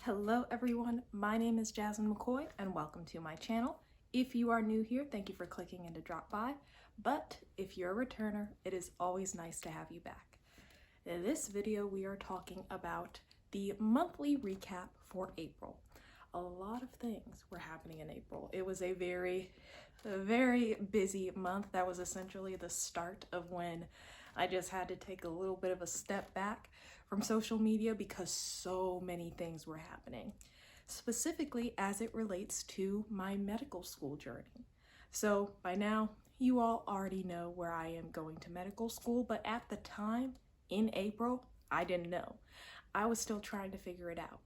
Hello everyone, my name is Jasmine McCoy and welcome to my channel. If you are new here, thank you for clicking in to drop by, but if you're a returner, it is always nice to have you back. In this video, we are talking about the monthly recap for April. A lot of things were happening in April. It was a very busy month. That was essentially the start of when I just had to take a little bit of a step back from social media because so many things were happening, specifically as it relates to my medical school journey. So by now, you all already know where I am going to medical school, but at the time in April, I didn't know. I was still trying to figure it out.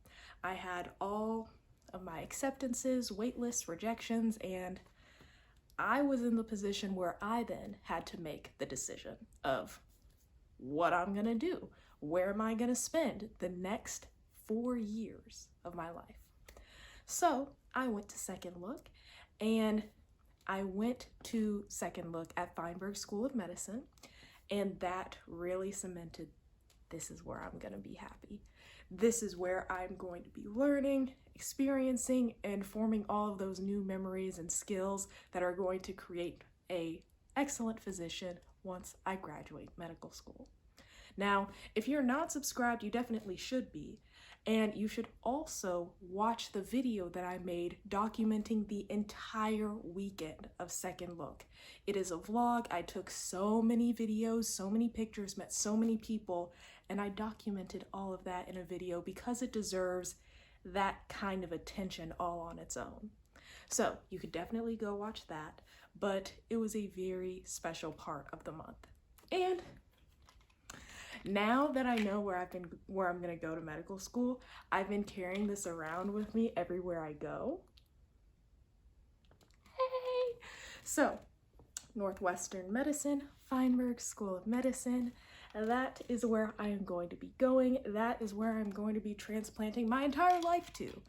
I had all of my acceptances, wait lists, rejections, and I was in the position where I then had to make the decision of what I'm gonna do. Where am I gonna spend the next 4 years of my life? So I went to Second Look, and I went to Second Look at Feinberg School of Medicine, and that really cemented, this is where I'm gonna be happy. This is where I'm going to be learning, experiencing, and forming all of those new memories and skills that are going to create an excellent physician once I graduate medical school. Now, if you're not subscribed, you definitely should be. And you should also watch the video that I made documenting the entire weekend of Second Look. It is a vlog. I took so many videos, so many pictures, met so many people, and I documented all of that in a video because it deserves that kind of attention all on its own. So you could definitely go watch that, but it was a very special part of the month. And now that I know where I'm gonna go to medical school, I've been carrying this around with me everywhere I go. Hey! So, Northwestern Medicine, Feinberg School of Medicine, that is where I am going to be going. That is where I'm going to be transplanting my entire life to.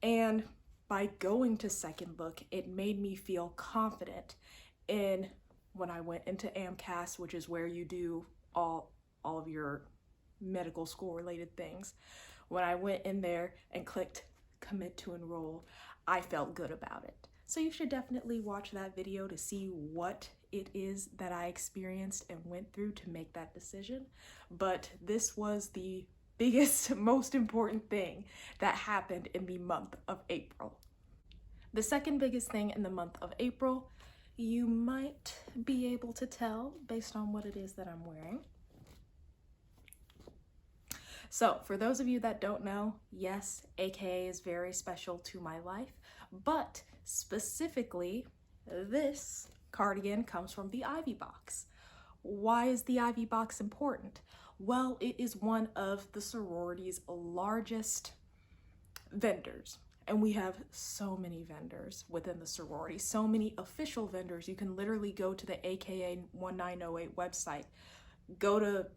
And by going to Second Look, it made me feel confident in when I went into AMCAS, which is where you do all of your medical school related things. When I went in there and clicked commit to enroll, I felt good about it. So you should definitely watch that video to see what it is that I experienced and went through to make that decision. But this was the biggest, most important thing that happened in the month of April. The second biggest thing in the month of April, you might be able to tell based on what it is that I'm wearing. So for those of you that don't know, yes, AKA is very special to my life, but specifically this cardigan comes from the Ivy box. Why is the Ivy box important? Well, it is one of the sorority's largest vendors. And we have so many vendors within the sorority, so many official vendors. You can literally go to the AKA 1908 website, go to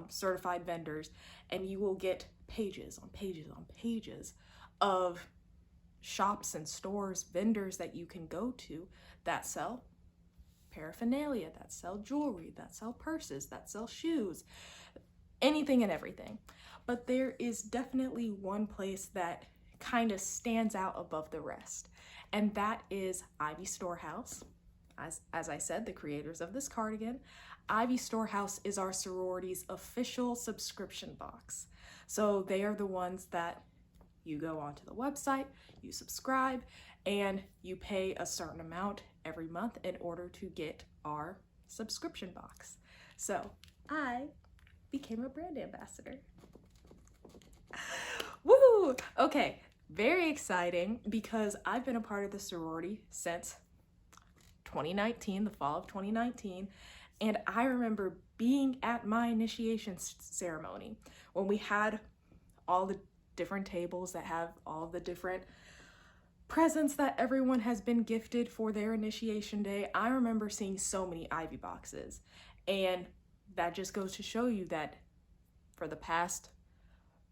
certified vendors, and you will get pages on pages on pages of shops and stores, vendors that you can go to that sell paraphernalia, that sell jewelry, that sell purses, that sell shoes, anything and everything. But there is definitely one place that kind of stands out above the rest, and that is Ivy Storehouse. As I said, the creators of this cardigan. Ivy Storehouse is our sorority's official subscription box. So they are the ones that you go onto the website, you subscribe, and you pay a certain amount every month in order to get our subscription box. So I became a brand ambassador. Woo! Okay, very exciting because I've been a part of the sorority since 2019, the fall of 2019. And I remember being at my initiation ceremony when we had all the different tables that have all the different presents that everyone has been gifted for their initiation day. I remember seeing so many Ivy boxes, and that just goes to show you that for the past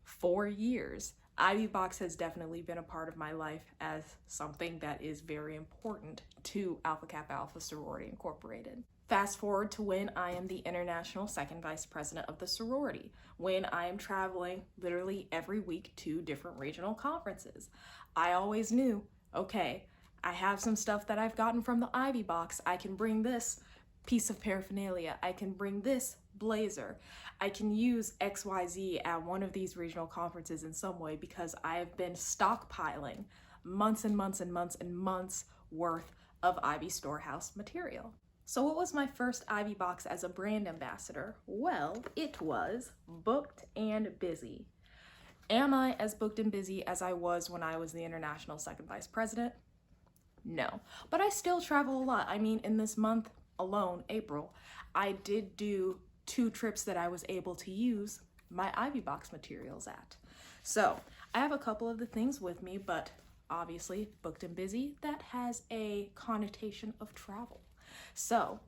4 years, Ivy box has definitely been a part of my life as something that is very important to Alpha Kappa Alpha Sorority Incorporated. Fast forward to when I am the international second vice president of the sorority, when I am traveling literally every week to different regional conferences. I always knew, okay, I have some stuff that I've gotten from the Ivy box. I can bring this piece of paraphernalia. I can bring this blazer. I can use XYZ at one of these regional conferences in some way because I have been stockpiling months and months and months and months worth of Ivy Storehouse material. So what was my first Ivy box as a brand ambassador? Well, it was booked and busy. Am I as booked and busy as I was when I was the international second vice president? No, but I still travel a lot. I mean, in this month alone, April, I did do 2 trips that I was able to use my Ivy box materials at. So I have a couple of the things with me, but obviously booked and busy, that has a connotation of travel. So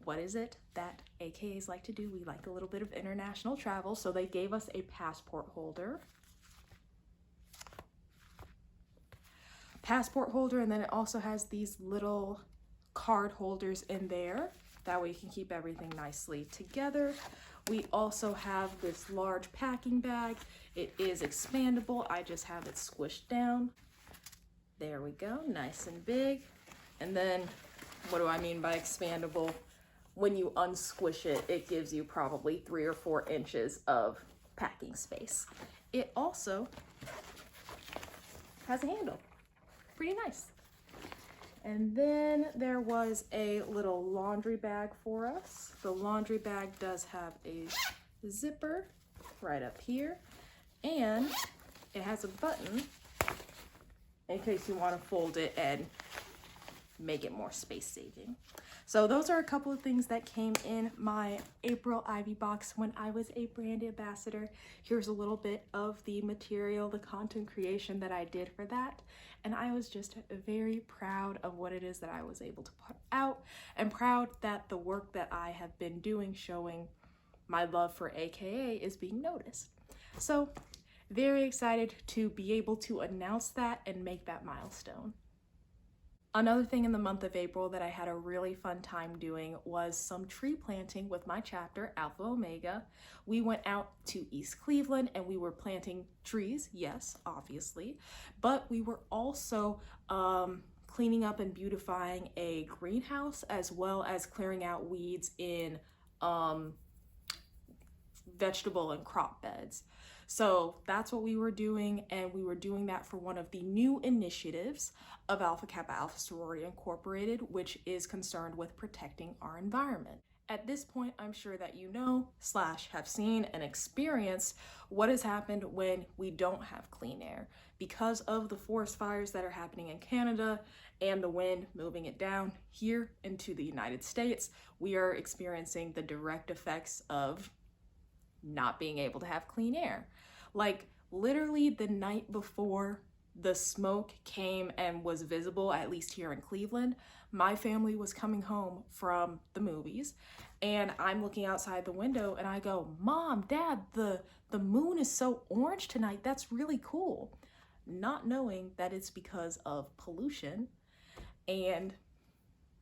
what is it that AKAs like to do? We like a little bit of international travel. So they gave us a passport holder. And then it also has these little card holders in there. That way you can keep everything nicely together. We also have this large packing bag. It is expandable. I just have it squished down. There we go, nice and big. And then, what do I mean by expandable? When you unsquish it, it gives you probably 3 or 4 inches of packing space. It also has a handle, pretty nice. And then there was a little laundry bag for us. The laundry bag does have a zipper right up here, and it has a button in case you want to fold it and make it more space saving. So those are a couple of things that came in my April Ivy box when I was a brand ambassador. Here's a little bit of the material, the content creation that I did for that. And I was just very proud of what it is that I was able to put out, and proud that the work that I have been doing showing my love for AKA is being noticed. So very excited to be able to announce that and make that milestone. Another thing in the month of April that I had a really fun time doing was some tree planting with my chapter, Alpha Omega. We went out to East Cleveland and we were planting trees, yes, obviously, but we were also cleaning up and beautifying a greenhouse, as well as clearing out weeds in vegetable and crop beds. So that's what we were doing, and we were doing that for one of the new initiatives of Alpha Kappa Alpha Sorority Incorporated, which is concerned with protecting our environment. At this point, I'm sure that you know / have seen and experienced what has happened when we don't have clean air. Because of the forest fires that are happening in Canada and the wind moving it down here into the United States, we are experiencing the direct effects of not being able to have clean air. Like literally the night before the smoke came and was visible, at least here in Cleveland, my family was coming home from the movies, and I'm looking outside the window and I go, Mom, Dad, the moon is so orange tonight. That's really cool. Not knowing that it's because of pollution and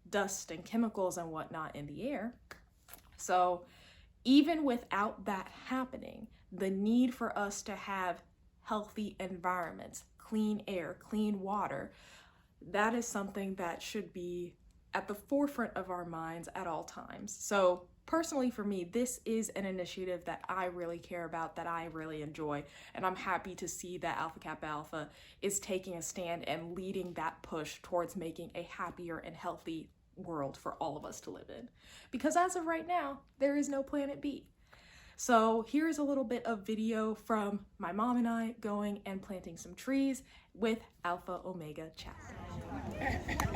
dust and chemicals and whatnot in the air. So even without that happening, the need for us to have healthy environments, clean air, clean water, that is something that should be at the forefront of our minds at all times. So personally for me, this is an initiative that I really care about, that I really enjoy, and I'm happy to see that Alpha Kappa Alpha is taking a stand and leading that push towards making a happier and healthy world for all of us to live in. Because as of right now, there is no planet B. So here's a little bit of video from my mom and I going and planting some trees with Alpha Omega chapter.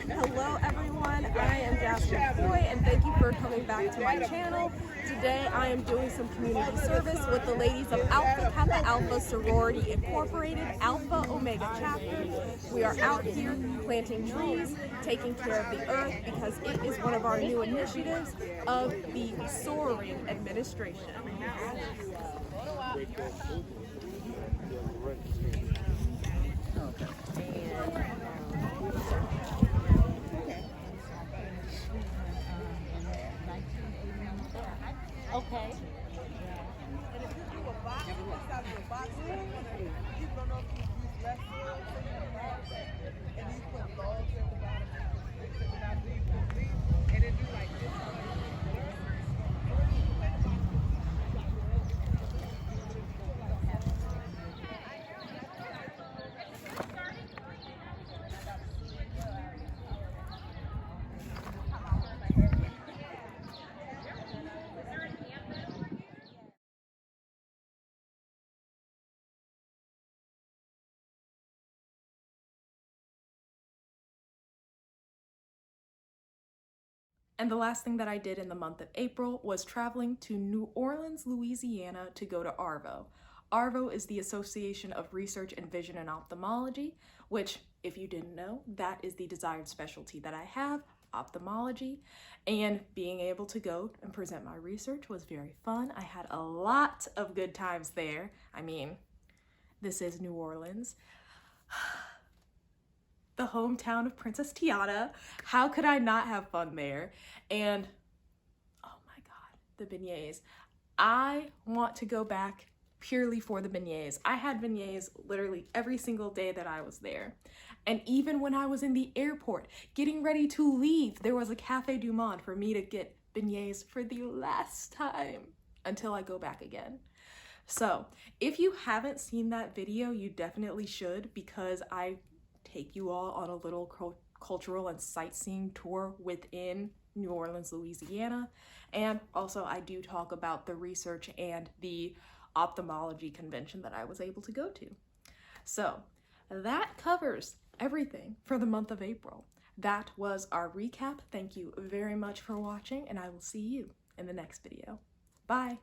Hello everyone, I am Jasmine McCoy and thank you for coming back to my channel. Today I am doing some community service with the ladies of Alpha Kappa Alpha Sorority Incorporated, Alpha Omega chapter. We are out here planting trees, taking care of the earth, because it is one of our new initiatives of the Soaring administration. less soil, so you can have that. And then you put logs at the bottom, and you put leaves, and then do like this. And the last thing that I did in the month of April was traveling to New Orleans, Louisiana to go to ARVO. ARVO is the Association of Research in Vision and Ophthalmology, which, if you didn't know, that is the desired specialty that I have, ophthalmology. And being able to go and present my research was very fun. I had a lot of good times there. I mean, this is New Orleans, the hometown of Princess Tiana. How could I not have fun there? And oh my God, the beignets. I want to go back purely for the beignets. I had beignets literally every single day that I was there. And even when I was in the airport getting ready to leave, there was a Cafe du Monde for me to get beignets for the last time until I go back again. So if you haven't seen that video, you definitely should, because I take you all on a little cultural and sightseeing tour within New Orleans, Louisiana. And also I do talk about the research and the ophthalmology convention that I was able to go to. So that covers everything for the month of April. That was our recap. Thank you very much for watching, and I will see you in the next video. Bye.